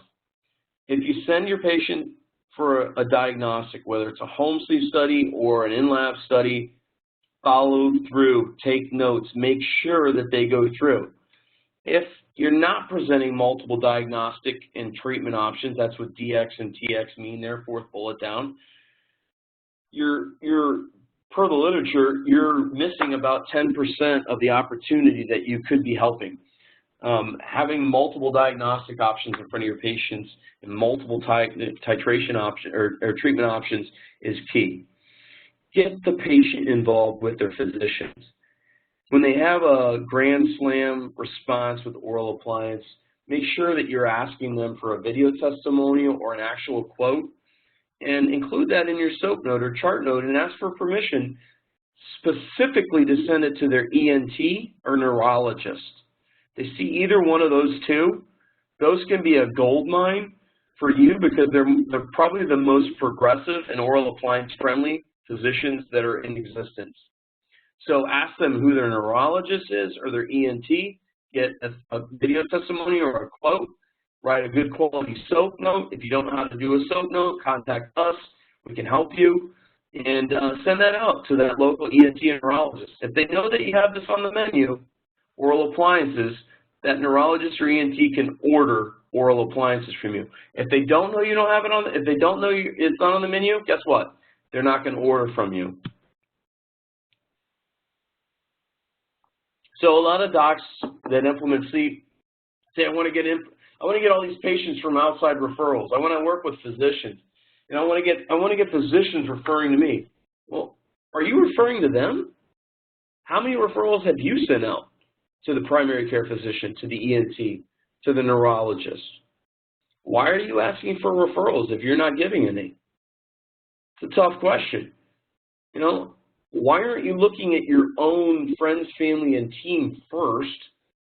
If you send your patient for a diagnostic, whether it's a home sleep study or an in-lab study, follow through, take notes, make sure that they go through. If you're not presenting multiple diagnostic and treatment options, that's what DX and TX mean there, fourth bullet down, you're per the literature, you're missing about 10% of the opportunity that you could be helping. Having multiple diagnostic options in front of your patients and multiple titration options or treatment options is key. Get the patient involved with their physicians. When they have a grand slam response with oral appliance, make sure that you're asking them for a video testimonial or an actual quote, and include that in your SOAP note or chart note and ask for permission specifically to send it to their ENT or neurologist. They see either one of those two, those can be a gold mine for you because they're probably the most progressive and oral appliance friendly physicians that are in existence. So ask them who their neurologist is or their ENT, get a video testimony or a quote, write a good quality SOAP note. If you don't know how to do a SOAP note, contact us. We can help you. And send that out to that local ENT and neurologist. If they know that you have this on the menu, oral appliances, that neurologist or ENT can order oral appliances from you. If they don't know you don't have it on, if they don't know it's not on the menu, guess what? They're not going to order from you. So a lot of docs that implement sleep say, I want to get all these patients from outside referrals. I want to work with physicians, and I want to get physicians referring to me. Well, are you referring to them? How many referrals have you sent out to the primary care physician, to the ENT, to the neurologist? Why are you asking for referrals if you're not giving any? It's a tough question. You know, why aren't you looking at your own friends, family, and team first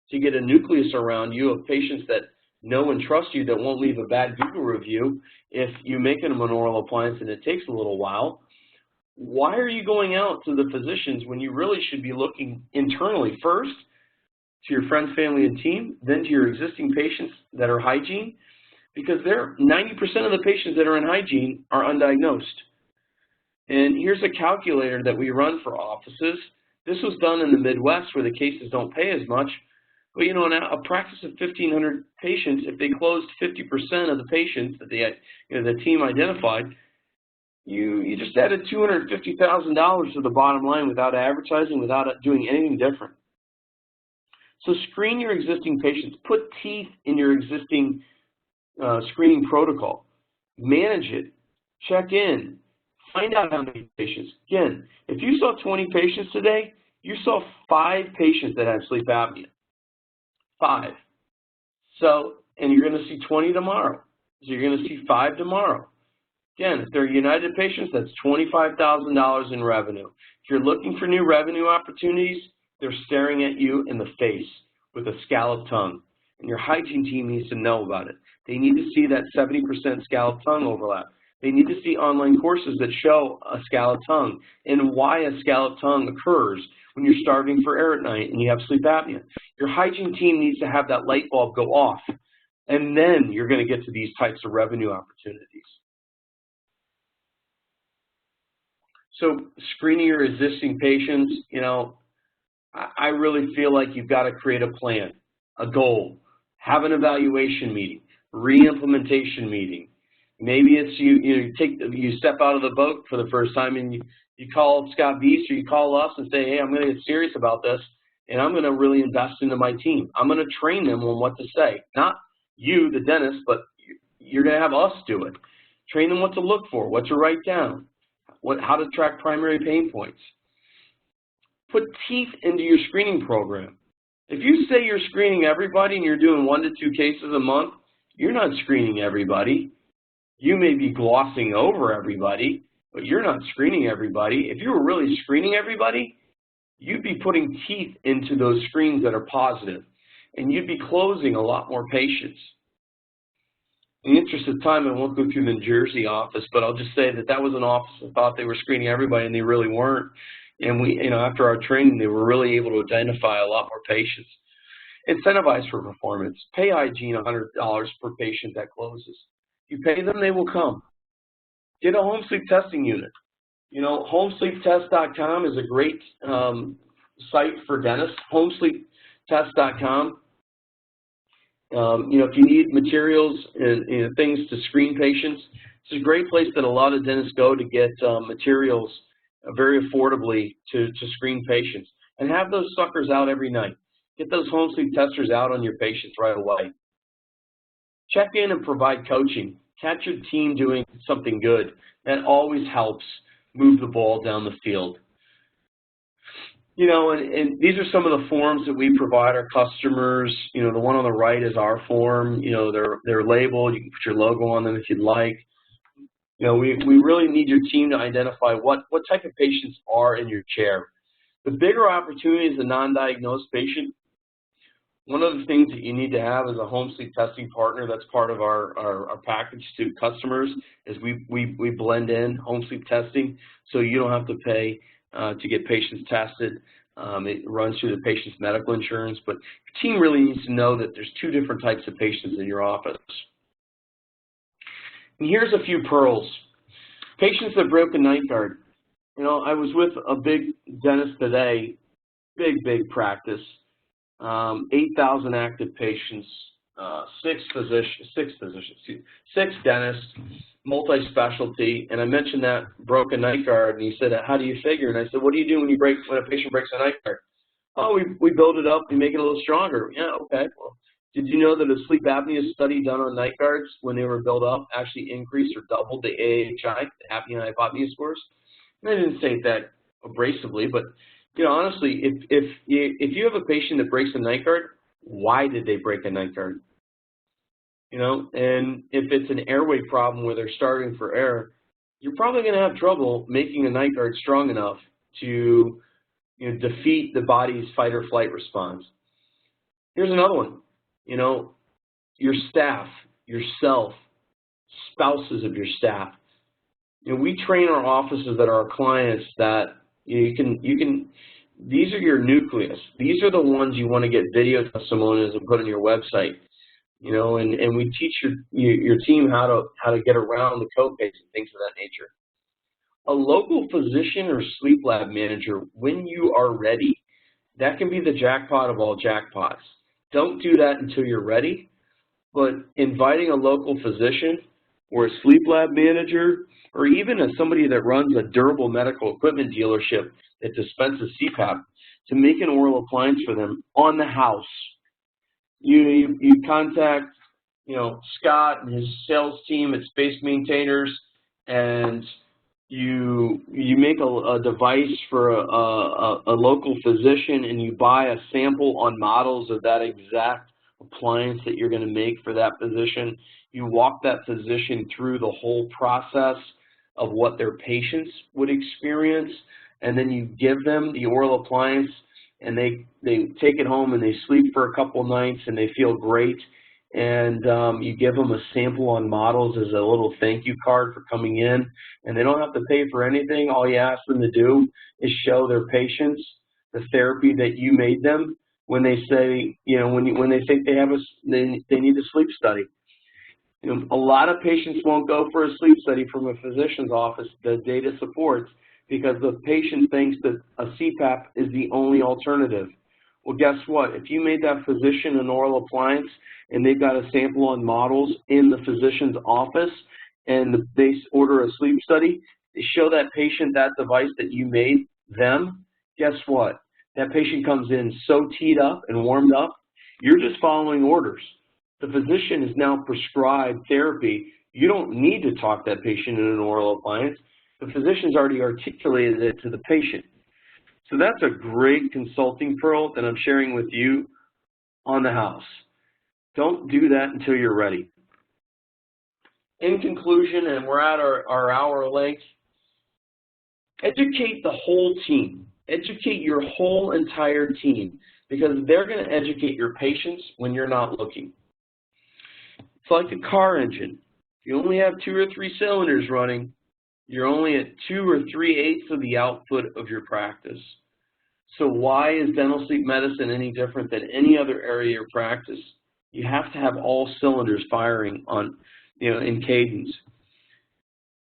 to get a nucleus around you of patients that know and trust you that won't leave a bad Google review if you make them an oral appliance and it takes a little while? Why are you going out to the physicians when you really should be looking internally first to your friends, family, and team, then to your existing patients that are hygiene? Because 90% of the patients that are in hygiene are undiagnosed. And here's a calculator that we run for offices. This was done in the Midwest where the cases don't pay as much. But, you know, in a practice of 1,500 patients, if they closed 50% of the patients that the team identified, you just added $250,000 to the bottom line without advertising, without doing anything different. So screen your existing patients. Put teeth in your existing screening protocol. Manage it. Check in. Find out how many patients. Again, if you saw 20 patients today, you saw 5 patients that had sleep apnea. 5. So, and you're going to see 20 tomorrow. So you're going to see 5 tomorrow. Again, if they're United patients, that's $25,000 in revenue. If you're looking for new revenue opportunities, they're staring at you in the face with a scalloped tongue. And your hygiene team needs to know about it. They need to see that 70% scalloped tongue overlap. They need to see online courses that show a scalloped tongue and why a scalloped tongue occurs when you're starving for air at night and you have sleep apnea. Your hygiene team needs to have that light bulb go off, and then you're going to get to these types of revenue opportunities. So screening your existing patients, you know, I really feel like you've got to create a plan, a goal, have an evaluation meeting, re-implementation meeting. Maybe it's you step out of the boat for the first time and you call Scott Beast or you call us and say, hey, I'm going to get serious about this and I'm going to really invest into my team. I'm going to train them on what to say. Not you, the dentist, but you're going to have us do it. Train them what to look for, what to write down, how to track primary pain points. Put teeth into your screening program. If you say you're screening everybody and you're doing 1 to 2 cases a month, you're not screening everybody. You may be glossing over everybody, but you're not screening everybody. If you were really screening everybody, you'd be putting teeth into those screens that are positive, and you'd be closing a lot more patients. In the interest of time, I won't go through the New Jersey office, but I'll just say that that was an office that thought they were screening everybody, and they really weren't. And we, after our training, they were really able to identify a lot more patients. Incentivize for performance. Pay hygiene $100 per patient that closes. You pay them, they will come. Get a home sleep testing unit. HomesleepTest.com is a great site for dentists. HomesleepTest.com. If you need materials and things to screen patients, it's a great place that a lot of dentists go to get materials very affordably to screen patients. And have those suckers out every night. Get those home sleep testers out on your patients right away. Check in and provide coaching. Catch your team doing something good. That always helps move the ball down the field. And these are some of the forms that we provide our customers. The one on the right is our form. They're labeled. You can put your logo on them if you'd like. We really need your team to identify what type of patients are in your chair. The bigger opportunity is a non-diagnosed patient. One of the things that you need to have as a home sleep testing partner, that's part of our package to customers, is we blend in home sleep testing, so you don't have to pay to get patients tested. It runs through the patient's medical insurance, but your team really needs to know that there's two different types of patients in your office. And here's a few pearls. Patients that broke a night guard. I was with a big dentist today, big practice, 8,000 active patients, 6 dentists, multi-specialty, and I mentioned that broke a night guard, and he said, "How do you figure?" And I said, "What do you do when a patient breaks a night guard?" "Oh, we build it up, we make it a little stronger." "Yeah, okay. Well, did you know that a sleep apnea study done on night guards when they were built up actually increased or doubled the AHI, the apnea hypopnea scores?" And I didn't say that abrasively, but honestly, if you have a patient that breaks a night guard, why did they break a night guard? And if it's an airway problem where they're starving for air, you're probably going to have trouble making a night guard strong enough to defeat the body's fight or flight response. Here's another one. Your staff, yourself, spouses of your staff. We train our offices that are our clients that these are your nucleus. These are the ones you want to get video testimonials and put on your website. And we teach your team how to get around the copays and things of that nature. A local physician or sleep lab manager, when you are ready, that can be the jackpot of all jackpots. Don't do that until you're ready, but inviting a local physician or a sleep lab manager, or even somebody that runs a durable medical equipment dealership that dispenses CPAP, to make an oral appliance for them on the house. You contact Scott and his sales team at Space Maintainers, and you make a device for a local physician, and you buy a sample on models of that exact appliance that you're going to make for that physician. You walk that physician through the whole process of what their patients would experience, and then you give them the oral appliance, and they take it home and they sleep for a couple nights and they feel great. And you give them a sample on models as a little thank you card for coming in, and they don't have to pay for anything. All you ask them to do is show their patients the therapy that you made them when they say, when they think they need a sleep study. A lot of patients won't go for a sleep study from a physician's office, the data supports, because the patient thinks that a CPAP is the only alternative. Well, guess what? If you made that physician an oral appliance and they've got a sample on models in the physician's office and they order a sleep study, they show that patient that device that you made them, guess what? That patient comes in so teed up and warmed up, you're just following orders. The physician is now prescribed therapy. You don't need to talk that patient in an oral appliance. The physician's already articulated it to the patient. So that's a great consulting pearl that I'm sharing with you on the house. Don't do that until you're ready. In conclusion, and we're at our hour length, educate the whole team. Educate your whole entire team, because they're going to educate your patients when you're not looking. like a car engine. If you only have 2 or 3 cylinders running, you're only at 2 or 3/8 of the output of your practice. So why is dental sleep medicine any different than any other area of practice? You have to have all cylinders firing on, in cadence.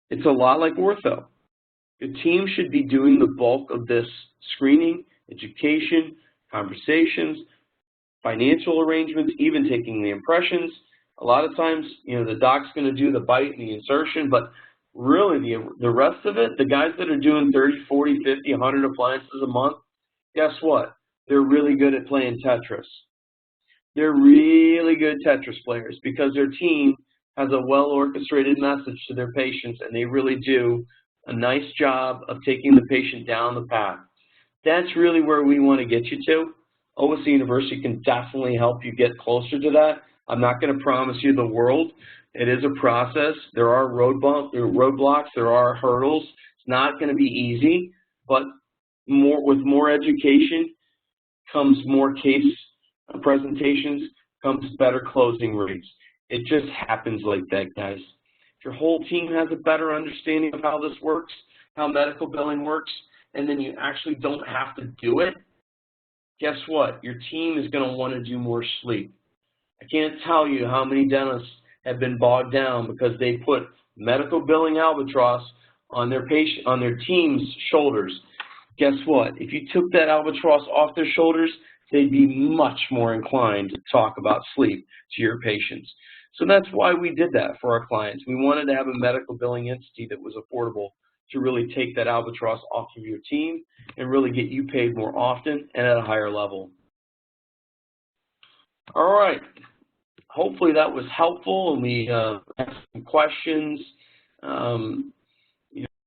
It's a lot like ortho. Your team should be doing the bulk of this screening, education, conversations, financial arrangements, even taking the impressions. A lot of times, the doc's going to do the bite and the insertion, but really the rest of it, the guys that are doing 30, 40, 50, 100 appliances a month, guess what? They're really good at playing Tetris. They're really good Tetris players because their team has a well-orchestrated message to their patients, and they really do a nice job of taking the patient down the path. That's really where we want to get you to. OSC University can definitely help you get closer to that. I'm not going to promise you the world. It is a process. There are roadblocks, there are hurdles. It's not going to be easy, but with more education comes more case presentations, comes better closing rates. It just happens like that, guys. If your whole team has a better understanding of how this works, how medical billing works, and then you actually don't have to do it, guess what? Your team is going to want to do more sleep. I can't tell you how many dentists have been bogged down because they put medical billing albatross on their team's shoulders. Guess what? If you took that albatross off their shoulders, they'd be much more inclined to talk about sleep to your patients. So that's why we did that for our clients. We wanted to have a medical billing entity that was affordable to really take that albatross off of your team and really get you paid more often and at a higher level. All right. Hopefully that was helpful, and we asked some questions.